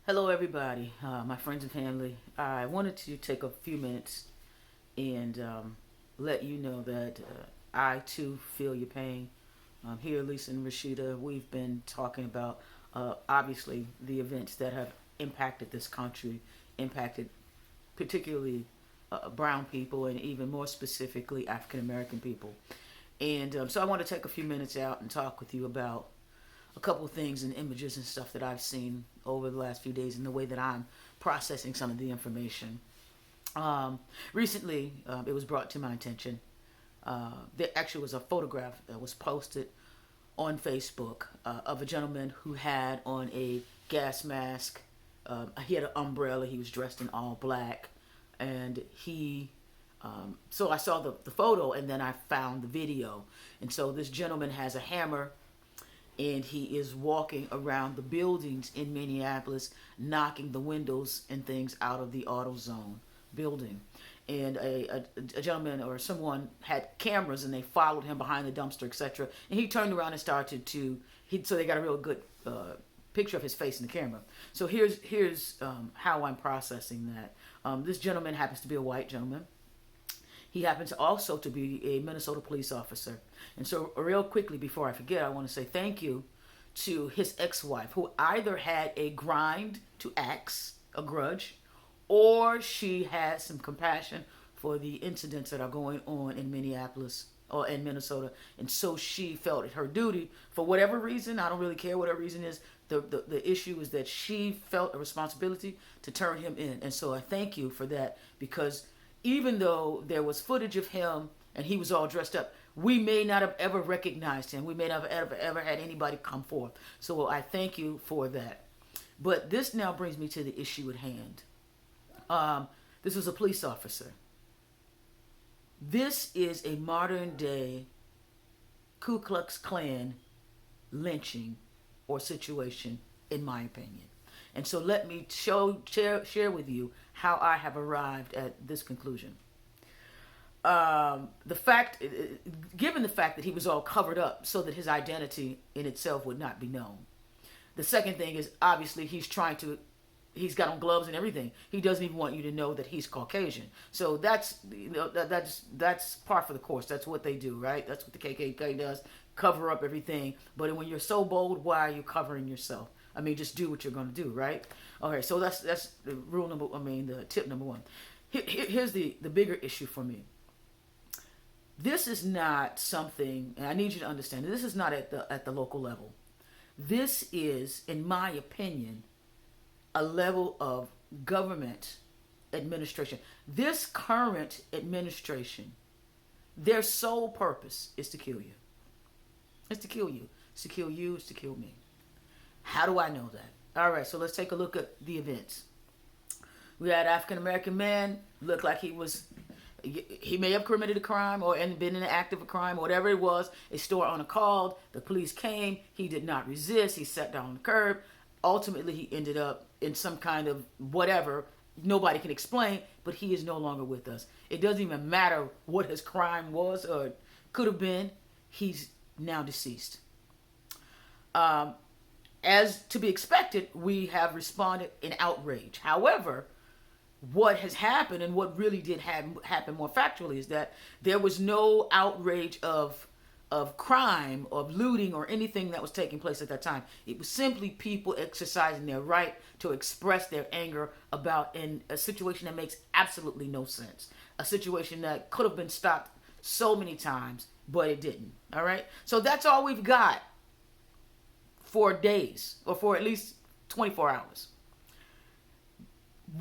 Hello, everybody, my friends and family. I wanted to take a few minutes and let you know that I too feel your pain. Here, Lisa and Rasheida, we've been talking about obviously the events that have impacted this country, impacted particularly brown people, and even more specifically African American people. And so I want to take a few minutes out and talk with you about a couple of things and images and stuff that I've seen over the last few days and the way that I'm processing some of the information. Recently, it was brought to my attention. There actually was a photograph that was posted on Facebook of a gentleman who had on a gas mask. He had an umbrella. He was dressed in all black, and so I saw the photo, and then I found the video. And so this gentleman has a hammer, and he is walking around the buildings in Minneapolis, knocking the windows and things out of the AutoZone building. And a gentleman or someone had cameras, and they followed him behind the dumpster, etc. And he turned around and started so they got a real good picture of his face in the camera. So here's how I'm processing that. This gentleman happens to be a white gentleman. He happens also to be a Minnesota police officer. And so real quickly before I forget, I want to say thank you to his ex-wife, who either had a grind to axe, a grudge, or she had some compassion for the incidents that are going on in Minneapolis or in Minnesota. And so she felt it her duty, for whatever reason, I don't really care what her reason is, the issue is that she felt a responsibility to turn him in. And so I thank you for that, because even though there was footage of him and he was all dressed up, we may not have ever recognized him. We may not have ever had anybody come forth. So I thank you for that. But this now brings me to the issue at hand. This was a police officer. This is a modern day Ku Klux Klan lynching or situation, in my opinion. And so let me share with you how I have arrived at this conclusion. Given the fact that he was all covered up so that his identity in itself would not be known. The second thing is, obviously he's got on gloves and everything. He doesn't even want you to know that he's Caucasian. So that's par for the course. That's what they do, right? That's what the KKK does, cover up everything. But when you're so bold, why are you covering yourself? I mean, just do what you're going to do, right? Okay, so that's the the tip number one. Here's the bigger issue for me. This is not something, and I need you to understand, this is not at the local level. This is, in my opinion, a level of government administration. This current administration, their sole purpose is to kill you. It's to kill you. It's to kill you. It's to kill me. How do I know that? All right, so let's take a look at the events. We had an African-American man, looked like he may have committed a crime or been in the act of a crime, or whatever it was. A store owner called, the police came, he did not resist, he sat down on the curb. Ultimately, he ended up in some kind of whatever, nobody can explain, but he is no longer with us. It doesn't even matter what his crime was or could have been, he's now deceased. As to be expected, we have responded in outrage. However, what has happened, and what really did happen more factually, is that there was no outrage of crime, of looting, or anything that was taking place at that time. It was simply people exercising their right to express their anger about in a situation that makes absolutely no sense. A situation that could have been stopped so many times, but it didn't. All right? So that's all we've got for days, or for at least 24 hours.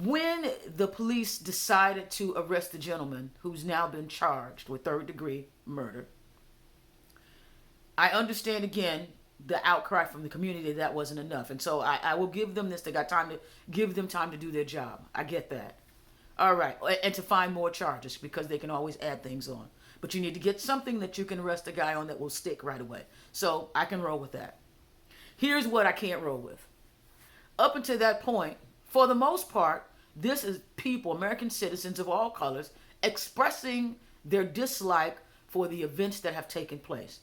When the police decided to arrest the gentleman who's now been charged with third-degree murder, I understand, again, the outcry from the community that wasn't enough. And so I will give them this. They got time to give them time to do their job. I get that. All right. And to find more charges, because they can always add things on. But you need to get something that you can arrest a guy on that will stick right away. So I can roll with that. Here's what I can't roll with. Up until that point, for the most part, this is people, American citizens of all colors, expressing their dislike for the events that have taken place.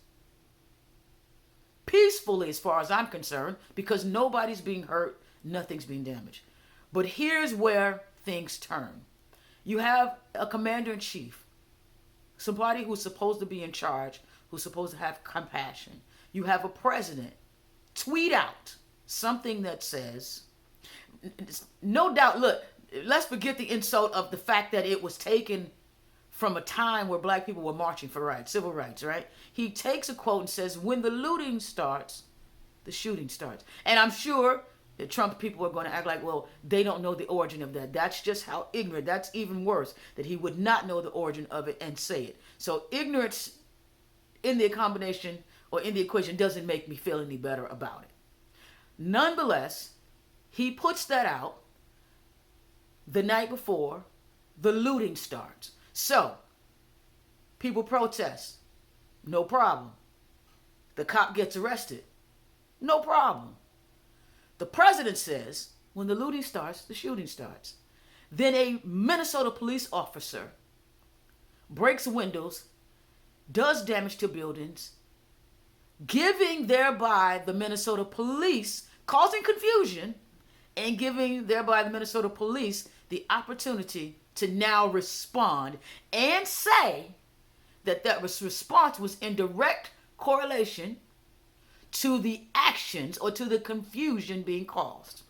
Peacefully, as far as I'm concerned, because nobody's being hurt, Nothing's been damaged. But here's where things turn. You have a commander-in-chief, somebody who's supposed to be in charge, who's supposed to have compassion. You have a president tweet out something that says, no doubt, look, let's forget the insult of the fact that it was taken from a time where black people were marching for rights, civil rights, right? He takes a quote and says, when the looting starts, the shooting starts. And I'm sure the Trump people are going to act like, well, they don't know the origin of that. That's just how ignorant. That's even worse, that he would not know the origin of it and say it. So ignorance in the combination or in the equation doesn't make me feel any better about it. Nonetheless, he puts that out the night before the looting starts. So, people protest. No problem. The cop gets arrested. No problem. The president says, when the looting starts, the shooting starts. Then a Minnesota police officer breaks windows, does damage to buildings, giving thereby the Minnesota police, causing confusion, and giving thereby the Minnesota police the opportunity to now respond and say that that response was in direct correlation to the actions or to the confusion being caused.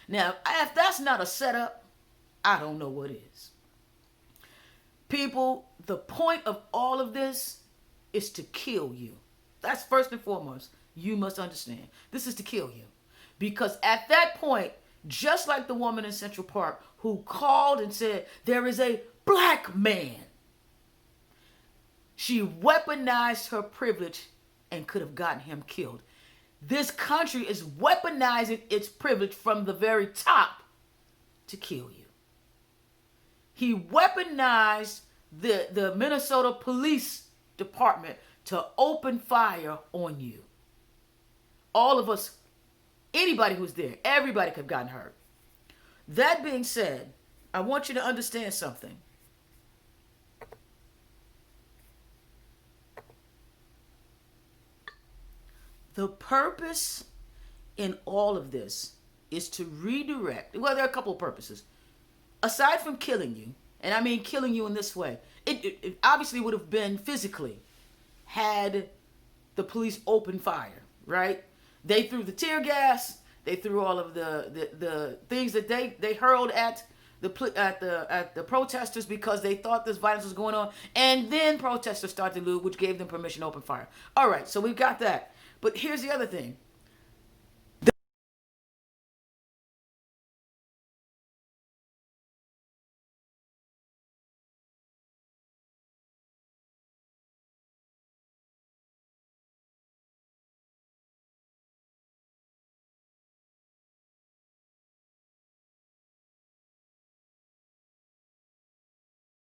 Now, if that's not a setup, I don't know what is. People, the point of all of this is to kill you. That's first and foremost. You must understand. This is to kill you. Because at that point, just like the woman in Central Park who called and said, there is a black man, she weaponized her privilege and could have gotten him killed. This country is weaponizing its privilege from the very top to kill you. He weaponized the Minnesota Police Department to open fire on you. All of us, anybody who's there, everybody could have gotten hurt. That being said, I want you to understand something. The purpose in all of this is to redirect. Well, there are a couple of purposes. Aside from killing you, and I mean killing you in this way, it obviously would have been physically had the police opened fire, right? They threw the tear gas. They threw all of the things that they hurled at the protesters because they thought this violence was going on. And then protesters started to loot, which gave them permission to open fire. All right, so we've got that. But here's the other thing.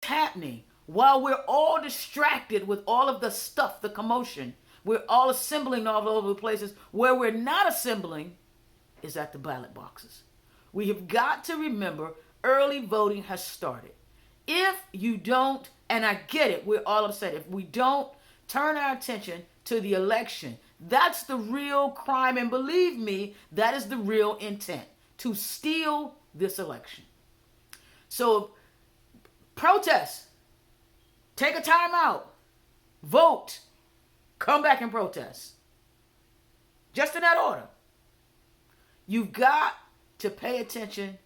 Happening while we're all distracted with all of the stuff, the commotion, we're all assembling all over the places. Where we're not assembling is at the ballot boxes. We have got to remember early voting has started. If you don't, and I get it, we're all upset, if we don't turn our attention to the election, that's the real crime, and believe me, that is the real intent, to steal this election. So protest. Take a time out. Vote. Come back and protest. Just in that order. You've got to pay attention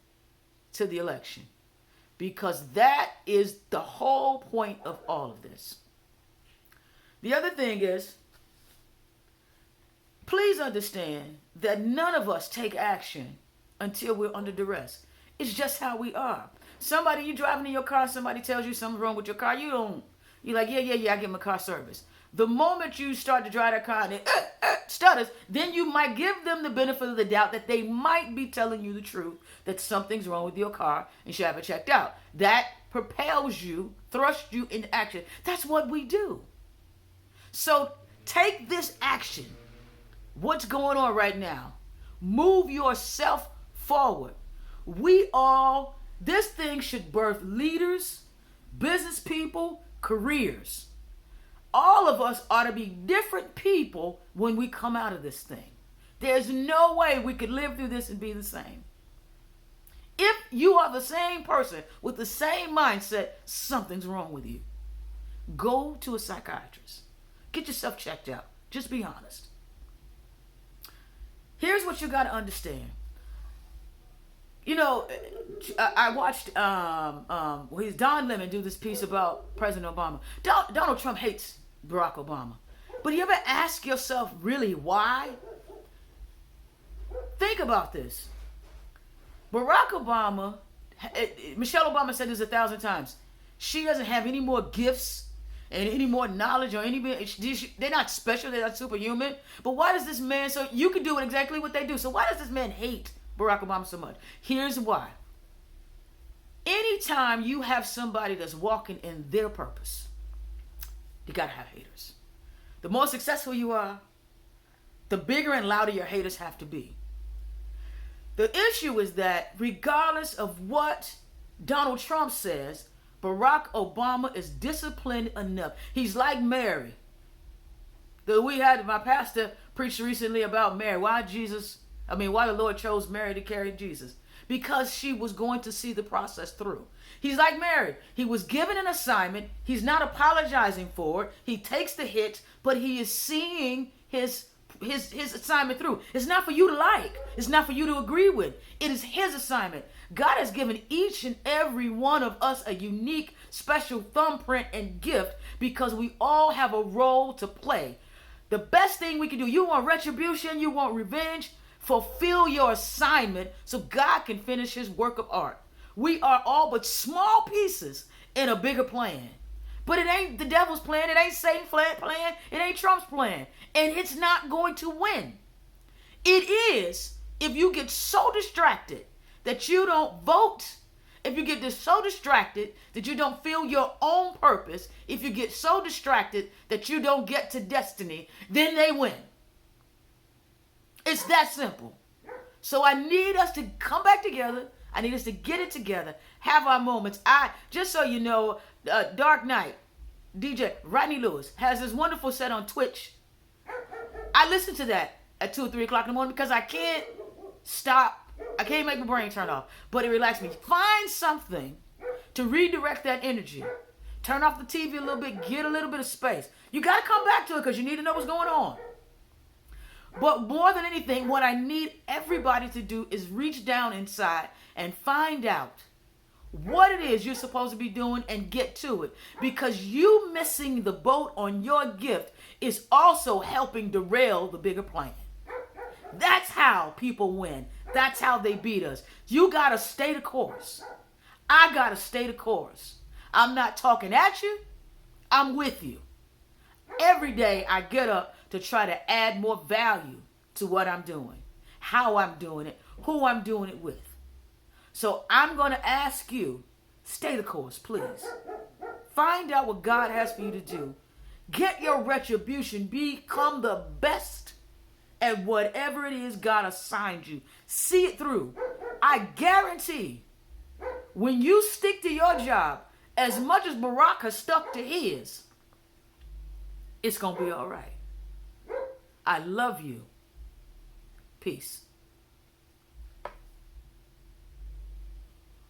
to the election, because that is the whole point of all of this. The other thing is, please understand that none of us take action until we're under duress. It's just how we are. Somebody, you driving in your car, somebody tells you something's wrong with your car, you're like, yeah, I get my car service. The moment you start to drive that car and it stutters, then you might give them the benefit of the doubt that they might be telling you the truth, that something's wrong with your car and should have it checked out. That propels you, thrusts you into action. That's what we do. So take this action. What's going on right now? Move yourself forward. This thing should birth leaders, business people, careers. All of us ought to be different people when we come out of this thing. There's no way we could live through this and be the same. If you are the same person with the same mindset, something's wrong with you. Go to a psychiatrist. Get yourself checked out. Just be honest. Here's what you got to understand. You know, I watched Don Lemon do this piece about President Obama. Donald Trump hates Barack Obama. But you ever ask yourself really why? Think about this. Barack Obama, Michelle Obama said this 1,000 times. She doesn't have any more gifts and any more knowledge or they're not special, they're not superhuman. But why does this man, so you can do exactly what they do. So why does this man hate Barack Obama so much? Here's why. Anytime you have somebody that's walking in their purpose, you gotta have haters. The more successful you are, the bigger and louder your haters have to be. The issue is that regardless of what Donald Trump says, Barack Obama is disciplined enough. He's like Mary. We had my pastor preach recently about Mary. Why the Lord chose Mary to carry Jesus? Because she was going to see the process through. He's like Mary. He was given an assignment. He's not apologizing for it. He takes the hit, but he is seeing his assignment through. It's not for you to like. It's not for you to agree with. It is his assignment. God has given each and every one of us a unique, special thumbprint and gift because we all have a role to play. The best thing we can do, you want retribution, you want revenge, fulfill your assignment so God can finish his work of art. We are all but small pieces in a bigger plan. But it ain't the devil's plan, it ain't Satan's plan, it ain't Trump's plan. And it's not going to win. It is if you get so distracted that you don't vote, if you get so distracted that you don't feel your own purpose, if you get so distracted that you don't get to destiny, then they win. It's that simple. So I need us to come back together. I need us to get it together, have our moments. Just so you know, Dark Knight, DJ Rodney Lewis has this wonderful set on Twitch. I listen to that at 2 or 3 o'clock in the morning because I can't stop. I can't make my brain turn off, but it relaxes me. Find something to redirect that energy. Turn off the TV a little bit, get a little bit of space. You got to come back to it because you need to know what's going on. But more than anything, what I need everybody to do is reach down inside and find out what it is you're supposed to be doing and get to it. Because you missing the boat on your gift is also helping derail the bigger plan. That's how people win. That's how they beat us. You got to stay the course. I got to stay the course. I'm not talking at you. I'm with you. Every day I get up to try to add more value to what I'm doing, how I'm doing it, who I'm doing it with. So I'm going to ask you, stay the course, please. Find out what God has for you to do. Get your retribution. Become the best at whatever it is God assigned you. See it through. I guarantee when you stick to your job as much as Barack has stuck to his, it's going to be all right. I love you. Peace.